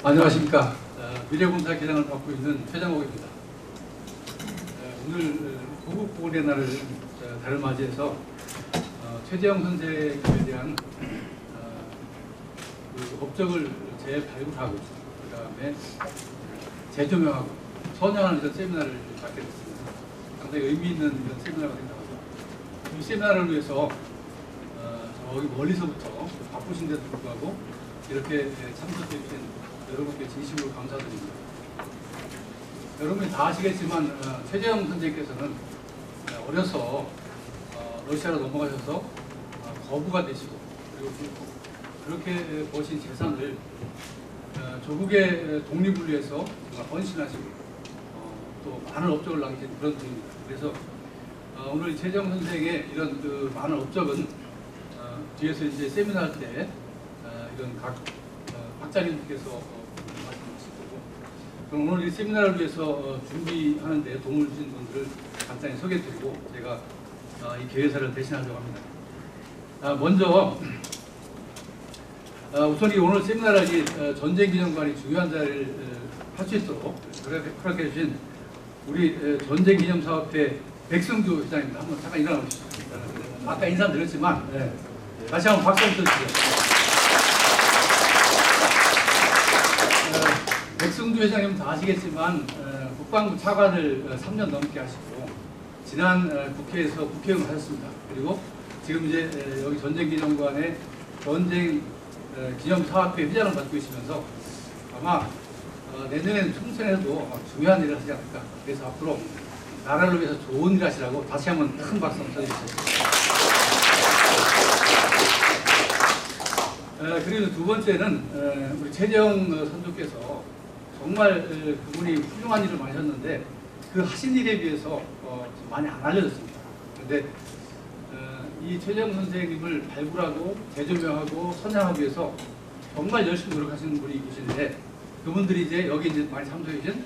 안녕하십니까. 미래공사 기장을 맡고 있는 최장옥입니다. 오늘 고국보훈의 날을 달을 맞이해서 최재형 선생에 대한 그 업적을 재발굴하고 그 다음에 재조명하고 선양하는 이런 세미나를 갖게 됐습니다. 상당히 의미 있는 이런 세미나가 생각합니다. 이 세미나를 위해서 저기 멀리서부터 바쁘신데도 불구하고 이렇게 참석해 주신 여러분께 진심으로 감사드립니다. 여러분이 다 아시겠지만 최재형 선생님께서는 어려서 러시아로 넘어가셔서 거부가 되시고 그리고 그렇게 버신 재산을 조국의 독립을 위해서 정말 헌신하시고 또 많은 업적을 남기신 그런 분입니다. 그래서 오늘 최재형 선생의 이런 그 많은 업적은 뒤에서 이제 세미나 할 때 이런 각 박사님께서 말씀하실 거고, 그럼 오늘 이 세미나를 위해서 준비하는데 도움을 주신 분들을 간단히 소개해드리고 제가 이 개회사를 대신하려고 합니다. 먼저 우선 이 오늘 세미나를 전쟁기념관이 중요한 자리를 할 수 있도록 그렇게 해주신 우리 전쟁기념사업회 백승규 회장입니다. 한번 잠깐 일어나 보시죠. 아까 인사드렸지만 다시 한번 박수 한번 쳐주시죠. 백승주 회장님 다 아시겠지만 국방부 차관을 3년 넘게 하시고 지난 국회에서 국회의원 하셨습니다. 그리고 지금 이제 여기 전쟁기념관의 전쟁기념사업회 회장을 맡고 계시면서 아마 내년에는 총선에도 중요한 일을 하지 않을까. 그래서 앞으로 나라를 위해서 좋은 일 하시라고 다시 한번 큰 박수 한번 쳐주시죠. 그리고 두 번째는 우리 최재형 선조께서 정말 그분이 훌륭한 일을 많이 하셨는데 그 하신 일에 비해서 많이 안 알려졌습니다. 그런데 이 최재형 선생님을 발굴하고 재조명하고 선양하기 위해서 정말 열심히 노력하시는 분이 계시는데 그분들이 이제 여기 이제 많이 참석해 주신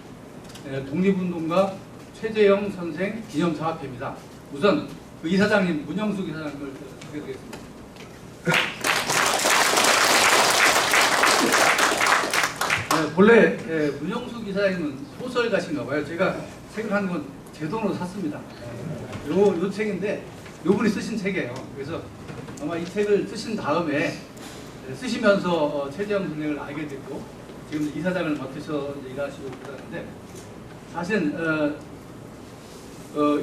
독립운동가 최재형 선생 기념사업회입니다. 우선 그 이사장님 문영숙 이사장님을 소개드리겠습니다. 본래 문영숙 이사장님은 소설가신가 봐요. 제가 책을 한 권 제 돈으로 샀습니다. 요 책인데 요 분이 쓰신 책이에요. 그래서 아마 이 책을 쓰신 다음에 쓰시면서 최재형 선생을 알게 됐고 지금 이사장을 맡으셔 일하시고 그러는데 사실은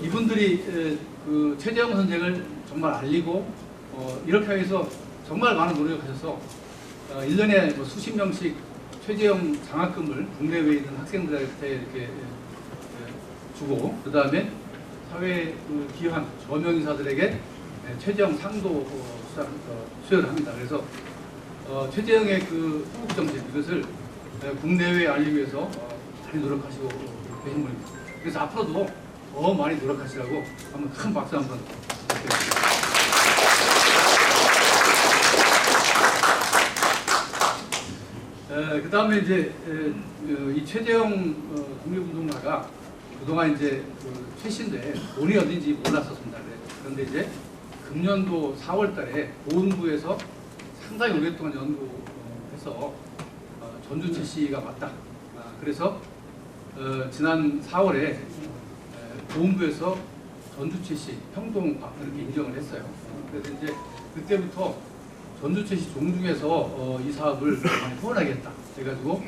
이분들이 그 최재형 선생을 정말 알리고 이렇게 하기 위해서 정말 많은 노력하셔서 1년에 뭐 수십 명씩 최재형 장학금을 국내외에 있는 학생들한테 이렇게 주고 그 다음에 사회 기여한 저명인사들에게 최재형 상도 수여를 합니다. 그래서 최재형의 그 한국 정책 이것을 국내외에 알리기 위해서 많이 노력하시고 계신 분입니다. 그래서 앞으로도 더 많이 노력하시라고 한번 큰 박수 한번 부탁드립니다. 그 다음에 이제 이 최재형 독립운동가가 그동안 이제 최신데 돈이 어딘지 몰랐었습니다. 그런데 이제 금년도 4월달에 보훈부에서 상당히 오랫동안 연구해서 전주채 씨가 맞다. 그래서 지난 4월에 보훈부에서 전주채 씨 평동파 이렇게 인정을 했어요. 그래서 이제 그때부터 전주채 씨 종중에서 이 사업을 많이 후원하겠다. 그래가지고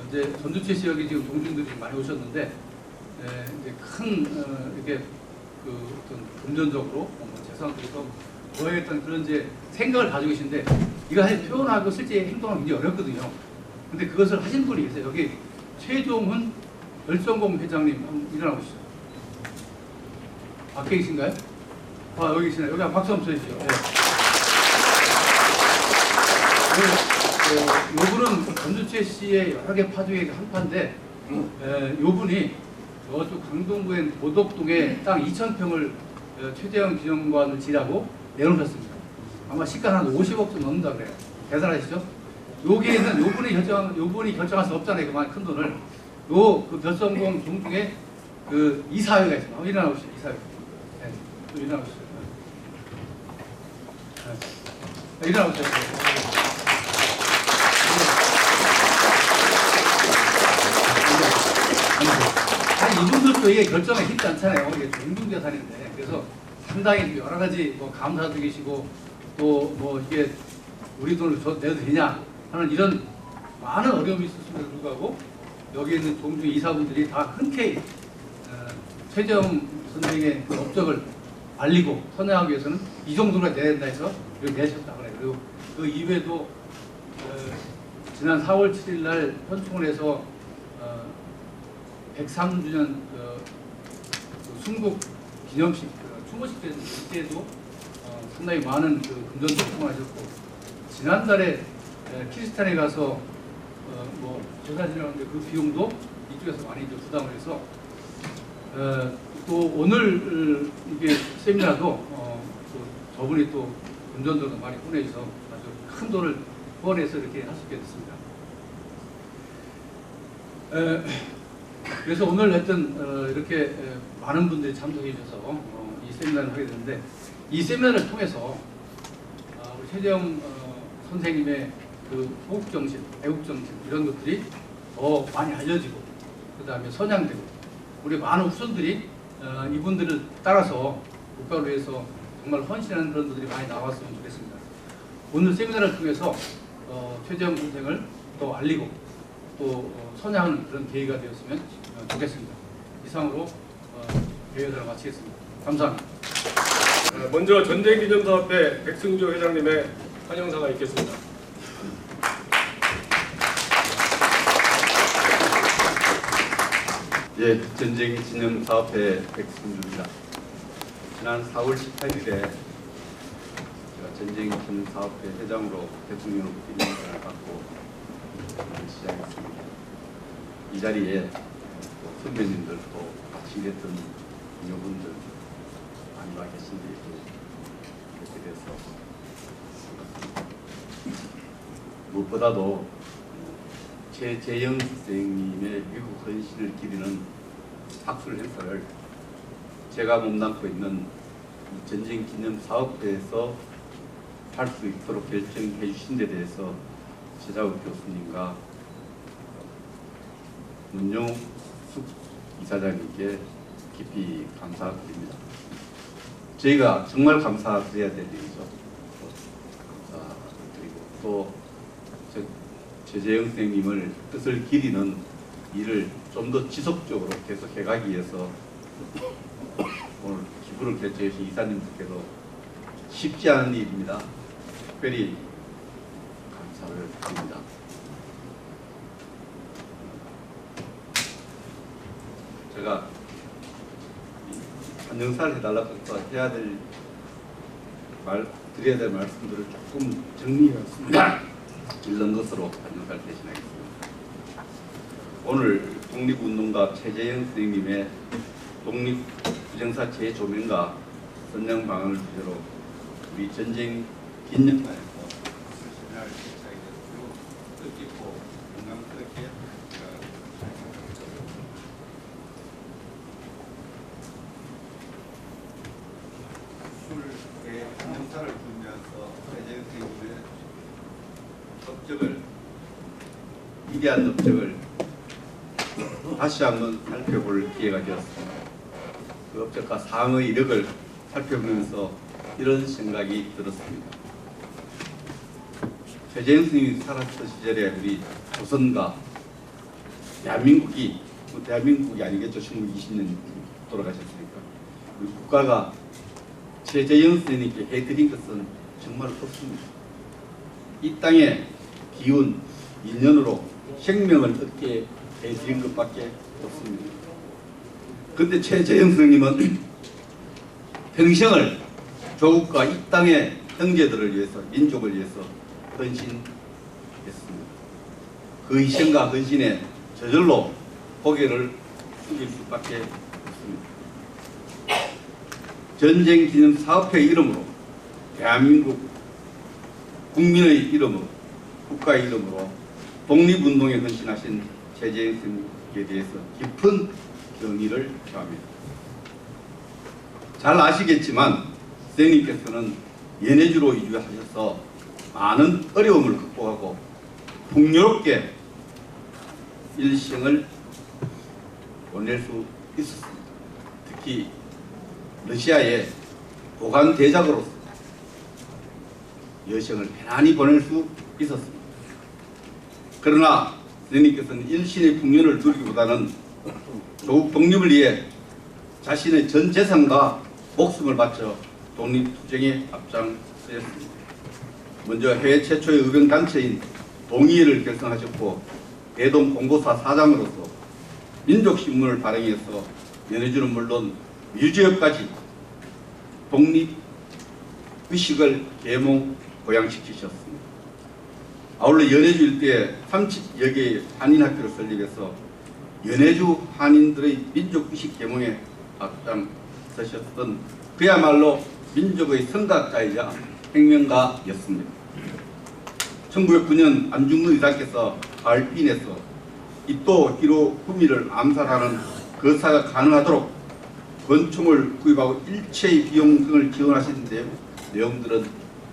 이제 전주채 씨 여기 지금 동중들이 많이 오셨는데 이제 큰 이렇게 그 어떤 금전적으로 재산으로서 도와야겠다는 그런 이제 생각을 가지고 계신데 이거 사실 표현하고 실제 행동하기 굉장히 어렵거든요. 근데 그것을 하신 분이 계세요. 여기 최종훈 열성공 회장님 한번 일어나 보시죠. 밖에 계신가요? 여기 계시나요? 여기 한번 박수 한번 쳐주시죠. 요분은 전주채 씨의 여러 개 파주의 한 파인데 요분이 저쪽 강동구의 보덕동에 땅 2,000평을 최재형 기념관을 지라고 내놓으셨습니다. 아마 시가 한 50억 좀 넘는다 그래요. 계산하시죠? 여기에는 요분이 결정할 수 없잖아요. 그만 큰 돈을. 그 별성공 종중에 그 이사회가 있습니다. 일어나 보시죠. 이사회. 또 일어나 보시죠. 일어나 보세요. 아니 이분들도 이게 결정이 쉽지 않잖아요. 이게 공중재산인데. 그래서 상당히 여러 가지 뭐 감사도 계시고 또 뭐 이게 우리 돈을 내도 되냐 하는 이런 많은 어려움이 있었음에도 불구하고 여기 있는 종주 이사분들이 다 흔쾌히 최재형 선생의 그 업적을 알리고 선양하기 위해서는 이 정도가 내야 된다 해서 이걸 내셨다 그래요. 그리고 그 이외에도 지난 4월 7일 날 현충원에서 103주년 그 순국 기념식 추모식 때에도 상당히 많은 그 금전 소통하셨고 지난달에 키르기스탄에 가서 뭐 제사 지내는데 그 비용도 이쪽에서 많이 부담을 해서 또 오늘 이게 세미나도 또 저분이 또 금전도도 많이 보내주셔서 아주 큰 돈을 후원해서 이렇게 할 수 있게 됐습니다. 그래서 오늘 하여튼 이렇게 많은 분들이 참석해 주셔서 이 세미나를 하게 됐는데 이 세미나를 통해서 우리 최재형 선생님의 그 호국정신, 애국정신 이런 것들이 더 많이 알려지고 그 다음에 선양되고 우리 많은 후손들이 이분들을 따라서 국가를 위해서 정말 헌신하는 그런 분들이 많이 나왔으면 좋겠습니다. 오늘 세미나를 통해서 최재형 선생을 더 알리고 또 선양하는 그런 계기가 되었으면 좋겠습니다. 이상으로 대회를 마치겠습니다. 감사합니다. 먼저 전쟁기념사업회 백승조 회장님의 환영사가 있겠습니다. 예, 전쟁기념사업회 백승주입니다. 지난 4월 18일에 제가 전쟁기념사업회 회장으로 대통령으로부터 임명을 받고 시작했습니다. 이 자리에 선배님들 또 같이 일했던 동료분들 많이 와 계신데 이렇게 돼서 무엇보다도 최재형 선생님의 미국 헌신을 기리는 학술 행사를 제가 몸담고 있는 전쟁기념사업회에서 할 수 있도록 결정해 주신 데 대해서 최자욱 교수님과 문용숙 이사장님께 깊이 감사드립니다. 저희가 정말 감사드려야 될 일이죠. 그리고 또 최재형 선생님을 뜻을 기리는 일을 좀 더 지속적으로 계속 해가기 위해서 오늘 기부를 결정해 주신 이사님들께도 쉽지 않은 일입니다. 특별히 감사를 드립니다. 제가 환영사를 해달라고 해야 될 드려야 될 말씀들을 조금 정리해왔습니다. 읽는 것으로 환영사를 대신하겠습니다. 오늘 독립운동가 최재형 선생님의 독립부정사 재조명과 선양 방안을 주제로 우리 전쟁 기념관에서 세미나를 개최하게 되었고 뜻깊고 영광스럽게 술의 환영사를 부르면서 최재형 선생님의 업적을 위대한 업적을 다시 한번 살펴볼 기회가 되었습니다. 그 업적과 상의 이력을 살펴보면서 이런 생각이 들었습니다. 최재형 스님이 살았던 시절에 우리 조선과 대한민국이 대한민국이 아니겠죠. 1920년 돌아가셨으니까 우리 국가가 최재형 스님께 해드린 것은 정말 없습니다. 이 땅에 기운 인연으로 생명을 얻게 해드린 것밖에 없습니다. 그런데 최재형 스님은 평생을 조국과 이 땅의 형제들을 위해서 민족을 위해서 헌신했습니다. 그 희생과 헌신에 저절로 고개를 숙일 수밖에 없습니다. 전쟁기념사업회 이름으로 대한민국 국민의 이름으로 국가의 이름으로 독립운동에 헌신하신 최재형 선생님에 대해서 깊은 경의를 표합니다. 잘 아시겠지만 선생님께서는 연해주로 이주하셔서 많은 어려움을 극복하고 풍요롭게 일생을 보낼 수 있었습니다. 특히 러시아의 보관 대작으로서 여성을 편안히 보낼 수 있었습니다. 그러나 선생님께서는 일신의 풍년을 누리기보다는 조국 독립을 위해 자신의 전 재산과 목숨을 바쳐 독립투쟁에 앞장서였습니다. 먼저 해외 최초의 의병단체인 동의회를 결성하셨고 대동 공보사 사장으로서 민족신문을 발행해서 연해주는 물론 뮤지엄까지 독립의식을 계몽 고양시키셨습니다. 아울러 연해주 일대에 30여 개의 한인학교를 설립해서 연해주 한인들의 민족의식 계몽에 앞장서셨던 그야말로 민족의 선각자이자 혁명가였습니다. 1909년 안중근 의사께서 가을빈에서 이토 히로부미를 암살하는 거사가 가능하도록 권총을 구입하고 일체의 비용 등을 지원하시는데 내용들은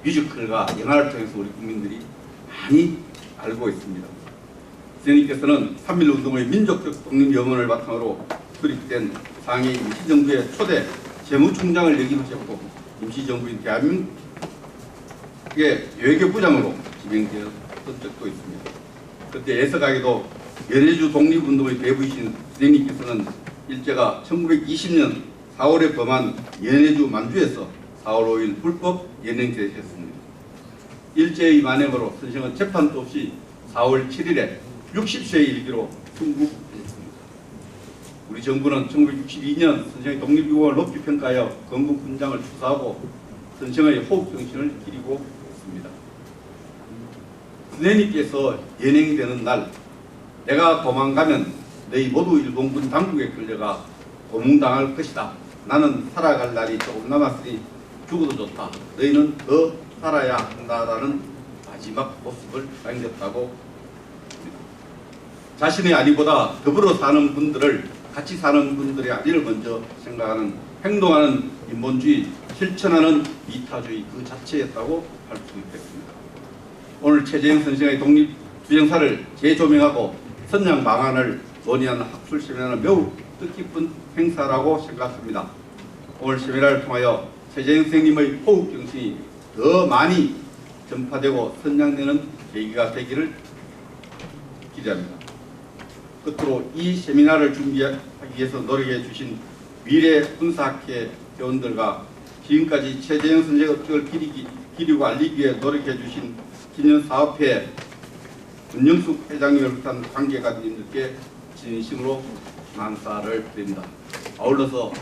뮤지컬과 영화를 통해서 우리 국민들이 많이 알고 있습니다. 선생님께서는 3.1운동의 민족적 독립 염원을 바탕으로 수립된 상해 임시정부의 초대 재무총장을 역임하셨고 임시정부인 대한민국의 외교부장으로 지명되었던 적도 있습니다. 그때 애석하게도 연해주 독립운동의 대부이신 선생님께서는 일제가 1920년 4월에 범한 연해주 만주에서 4월 5일 불법 연행되셨습니다. 일제의 만행으로 선생은 재판도 없이 4월 7일에 60세에 이르기로 순국하셨습니다. 우리 정부는 1962년 선생의 독립유공을 높이 평가하여 건국훈장을 추사하고 선생의 호흡정신을 기리고 있습니다. 선생님께서 연행이 되는 날 내가 도망가면 너희 모두 일본군 당국에 끌려가 고문당할 것이다. 나는 살아갈 날이 조금 남았으니 죽어도 좋다. 너희는 더 살아야 한다라는 마지막 모습을 남겼다고 합니다. 자신의 아리보다 더불어 사는 분들을 같이 사는 분들의 아리를 먼저 생각하는 행동하는 인본주의, 실천하는 이타주의 그 자체였다고 할 수 있겠습니다. 오늘 최재형 선생의 독립투쟁사를 재조명하고 선양 방안을 논의하는 학술 세미나는 매우 뜻깊은 행사라고 생각합니다. 오늘 세미나를 통하여 최재형 선생님의 호흡 정신이 더 많이 전파되고 선양되는 계기가 되기를 기대합니다. 끝으로 이 세미나를 준비하기 위해서 노력해 주신 미래 군사학회 회원들과 지금까지 최재형 선생의 업적을 기리고 알리기 위해 노력해 주신 기념사업회 문영숙 회장님을 비롯한 관계가님들께 진심으로 감사를 드립니다. 아울러서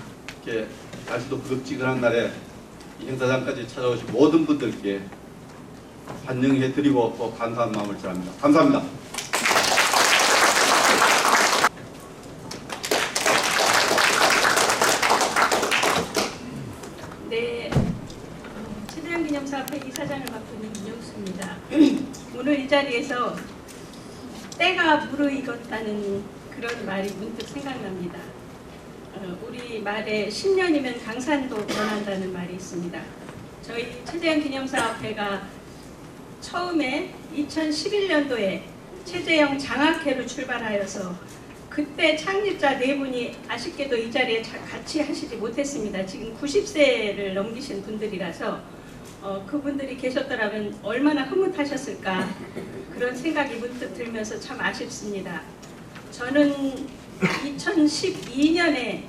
이렇게 날씨도 그럭지근한 날에 이 행사장까지 찾아오신 모든 분들께 환영해드리고 또 감사한 마음을 전합니다. 감사합니다. 네, 최재형 기념사업회 이사장을 맡고 있는 문영수입니다. 오늘 이 자리에서 때가 무르익었다는 그런 말이 문득 생각납니다. 우리 말에 10년이면 강산도 변한다는 말이 있습니다. 저희 최재형 기념사업회가 처음에 2011년도에 최재형 장학회로 출발하여서 그때 창립자 4분이 아쉽게도 이 자리에 같이 하시지 못했습니다. 지금 90세를 넘기신 분들이라서 그분들이 계셨더라면 얼마나 흐뭇하셨을까 그런 생각이 문득 들면서 참 아쉽습니다. 저는 2012년에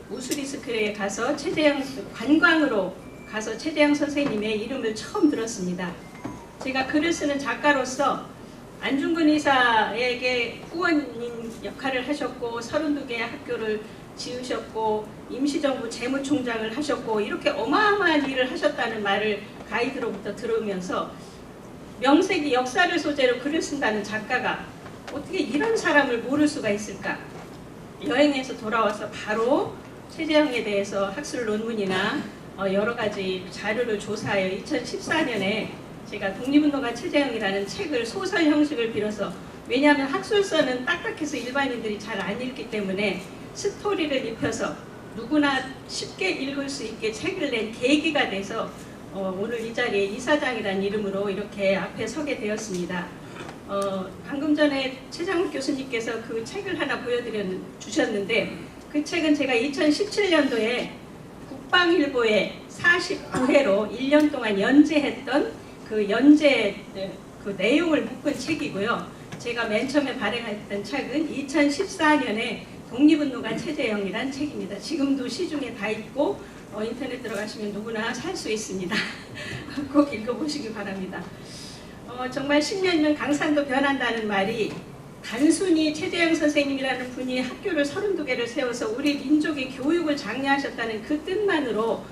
우스리스크에 가서 최재형 관광으로 가서 최재형 선생님의 이름을 처음 들었습니다. 제가 글을 쓰는 작가로서 안중근 의사에게 후원인 역할을 하셨고 32개의 학교를 지으셨고 임시정부 재무총장을 하셨고 이렇게 어마어마한 일을 하셨다는 말을 가이드로부터 들으면서 명색이 역사를 소재로 글을 쓴다는 작가가 어떻게 이런 사람을 모를 수가 있을까? 여행에서 돌아와서 바로 최재형에 대해서 학술 논문이나 여러 가지 자료를 조사하여 2014년에 제가 독립운동가 최재형이라는 책을 소설 형식을 빌어서 왜냐하면 학술서는 딱딱해서 일반인들이 잘 안 읽기 때문에 스토리를 입혀서 누구나 쉽게 읽을 수 있게 책을 낸 계기가 돼서 오늘 이 자리에 이사장이라는 이름으로 이렇게 앞에 서게 되었습니다. 방금 전에 최장욱 교수님께서 그 책을 하나 주셨는데 그 책은 제가 2017년도에 국방일보에 49회로 1년 동안 연재했던 그 연재 그 내용을 묶은 책이고요. 제가 맨 처음에 발행했던 책은 2014년에 독립운동가 최재형이란 책입니다. 지금도 시중에 다 있고 인터넷 들어가시면 누구나 살 수 있습니다. 꼭 읽어보시기 바랍니다. 정말 10년이면 강산도 변한다는 말이 단순히 최재형 선생님이라는 분이 학교를 32개를 세워서 우리 민족의 교육을 장려하셨다는 그 뜻만으로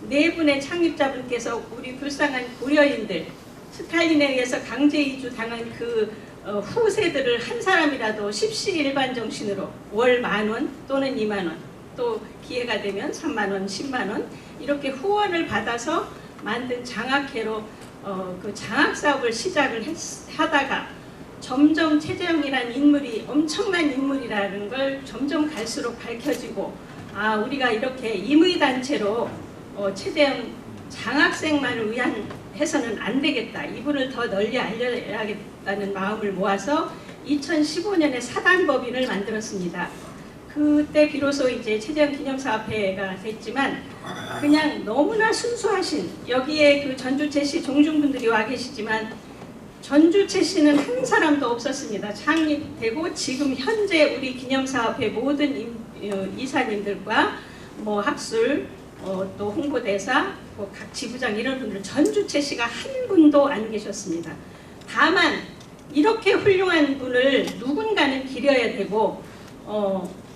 네 분의 창립자분께서 우리 불쌍한 고려인들, 스탈린에 의해서 강제 이주 당한 그 후세들을 한 사람이라도 십시일반 정신으로 월 10,000원 또는 20,000원, 또 기회가 되면 30,000원, 100,000원 이렇게 후원을 받아서 만든 장학회로 그 장학 사업을 시작을 하다가 점점 최재형이라는 인물이 엄청난 인물이라는 걸 점점 갈수록 밝혀지고, 아, 우리가 이렇게 임의단체로 최재형 장학생만을 위한 해서는 안 되겠다. 이분을 더 널리 알려야겠다는 마음을 모아서 2015년에 사단법인을 만들었습니다. 그때 비로소 이제 최재형 기념사업회가 됐지만, 그냥 너무나 순수하신, 여기에 그 전주채 씨 종중분들이 와 계시지만 전주채 씨는 한 사람도 없었습니다. 창립되고 지금 현재 우리 기념사업회 모든 이사님들과 뭐 학술, 또 홍보대사, 뭐 각 지부장 이런 분들 전주채 씨가 한 분도 안 계셨습니다. 다만 이렇게 훌륭한 분을 누군가는 기려야 되고,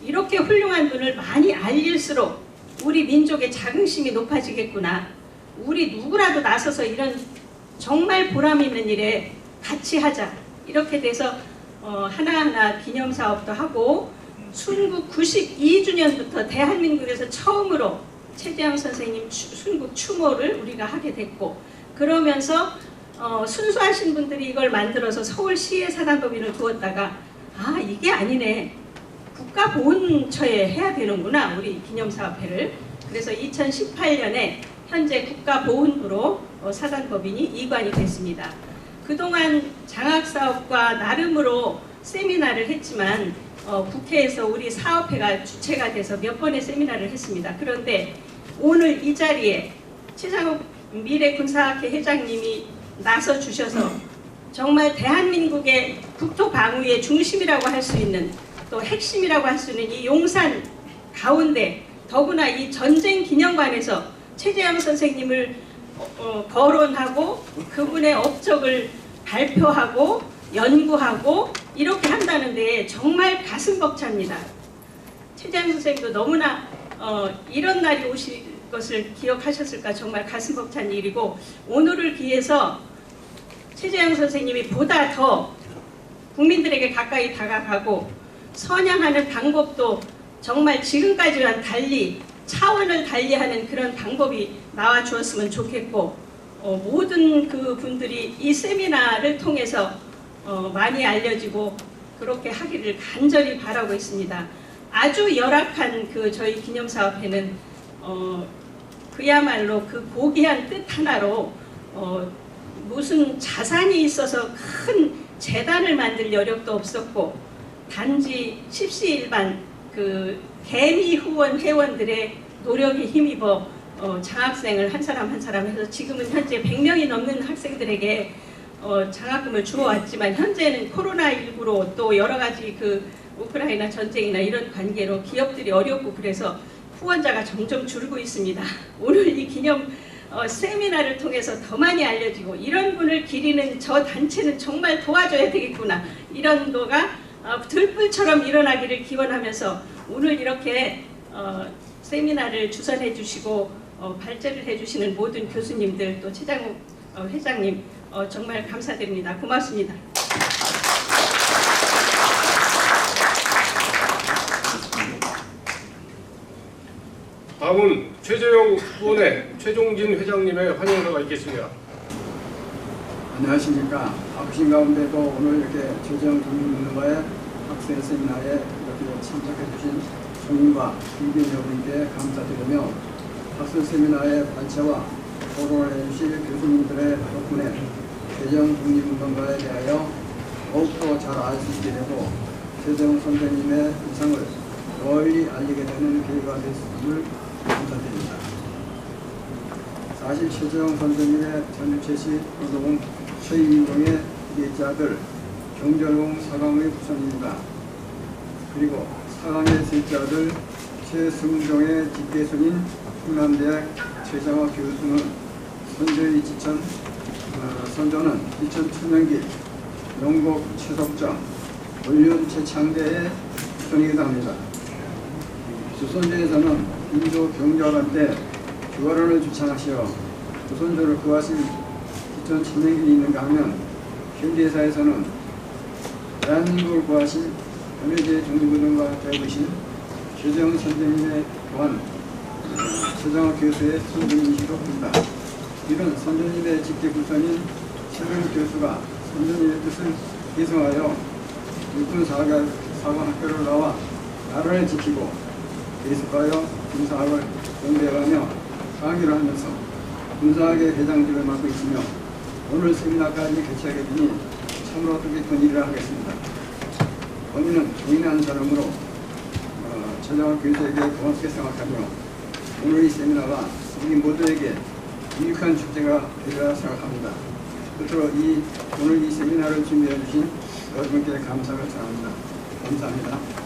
이렇게 훌륭한 분을 많이 알릴수록 우리 민족의 자긍심이 높아지겠구나. 우리 누구라도 나서서 이런 정말 보람 있는 일에 같이 하자. 이렇게 돼서 하나하나 기념사업도 하고, 순국 92주년부터 대한민국에서 처음으로 최재형 선생님 순국 추모를 우리가 하게 됐고, 그러면서 순수하신 분들이 이걸 만들어서 서울시에 사단법인을 두었다가, 아, 이게 아니네, 국가보훈처에 해야 되는구나, 우리 기념사업회를. 그래서 2018년에 현재 국가보훈부로 사단법인이 이관이 됐습니다. 그동안 장학사업과 나름으로 세미나를 했지만 국회에서 우리 사업회가 주체가 돼서 몇 번의 세미나를 했습니다. 그런데 오늘 이 자리에 최장욱 미래군사학회 회장님이 나서 주셔서 정말 대한민국의 국토방위의 중심이라고 할 수 있는, 또 핵심이라고 할 수 있는 이 용산 가운데, 더구나 이 전쟁 기념관에서 최재형 선생님을 거론하고 그분의 업적을 발표하고 연구하고 이렇게 한다는데 정말 가슴 벅찹니다. 최재형 선생님도 너무나 이런 날이 오실 것을 기억하셨을까, 정말 가슴 벅찬 일이고, 오늘을 기해서 최재형 선생님이 보다 더 국민들에게 가까이 다가가고 선양하는 방법도 정말 지금까지와는 달리 차원을 달리하는 그런 방법이 나와 주었으면 좋겠고, 모든 그 분들이 이 세미나를 통해서 많이 알려지고 그렇게 하기를 간절히 바라고 있습니다. 아주 열악한 그 저희 기념사업회는 그야말로 그 고귀한 뜻 하나로 무슨 자산이 있어서 큰 재단을 만들 여력도 없었고, 단지 십시일반 그 개미 후원 회원들의 노력에 힘입어 장학생을 한 사람 한 사람 해서 지금은 현재 100명이 넘는 학생들에게 장학금을 주어왔지만, 현재는 코로나19로 또 여러 가지 그 우크라이나 전쟁이나 이런 관계로 기업들이 어렵고 그래서 후원자가 점점 줄고 있습니다. 오늘 이 기념 세미나를 통해서 더 많이 알려지고, 이런 분을 기리는 저 단체는 정말 도와줘야 되겠구나, 이런 거가 들불처럼 일어나기를 기원하면서 오늘 이렇게 세미나를 주선해 주시고 발제를 해 주시는 모든 교수님들, 또 최장욱 회장님 정말 감사드립니다. 고맙습니다. 다음은 최재형 후원회 최종진 회장님의 환영사가 있겠습니다. 안녕하십니까. 바쁘신 가운데도 오늘 이렇게 최재형 독립운동가의 학생 세미나에 이렇게 참석해 주신 총님과 김빈 여러분께 감사드리며, 학술 세미나의 발제와 토론을 해주실 교수님들의 덕분에 최재형 독립운동가에 대하여 더욱더 잘 알 수 있게 되고 최재형 선생님의 이상을 널리 알리게 되는 기회가 됐음을 감사드립니다. 사실 최재형 선생님의 전유채시 노동은 최인동의 일째 아들 경절공 사강의 후손입니다. 그리고 사강의 셋째 아들 최승종의 직계손인 충남대학 최장화 교수는 선조의 지천 선조는 2007년기 영국 최석정 원륜 최창대의 후손이기도 합니다. 조선조에서는 인조 병자란 때 교화론을 주창하시어 조선조를 구하신 2007년기 있는가 하면 현대사에서는 대한민국을 구하신 연해제 종교부등과 되어보신 최재형 선생님의 또한 최장화 교수의 선생님이시기도 합니다. 이런 선생님의 직계 후손인 최재형 교수가 선생님의 뜻을 계승하여 육군 사관학교를 나와 나라를 지키고 계속하여 군사학을 연대하며 강의를 하면서 군사학의 회장직을 맡고 있으며 오늘 세미나까지 개최하게 되니 참으로 뜻깊은 일을 하겠습니다. 본인은 개인한 사람으로 최장화 교수에게 고맙게 생각하며 오늘 이 세미나가 우리 모두에게 유익한 축제가 되리라 생각합니다. 끝으로 오늘 이 세미나를 준비해 주신 여러분께 감사를 전합니다. 감사합니다.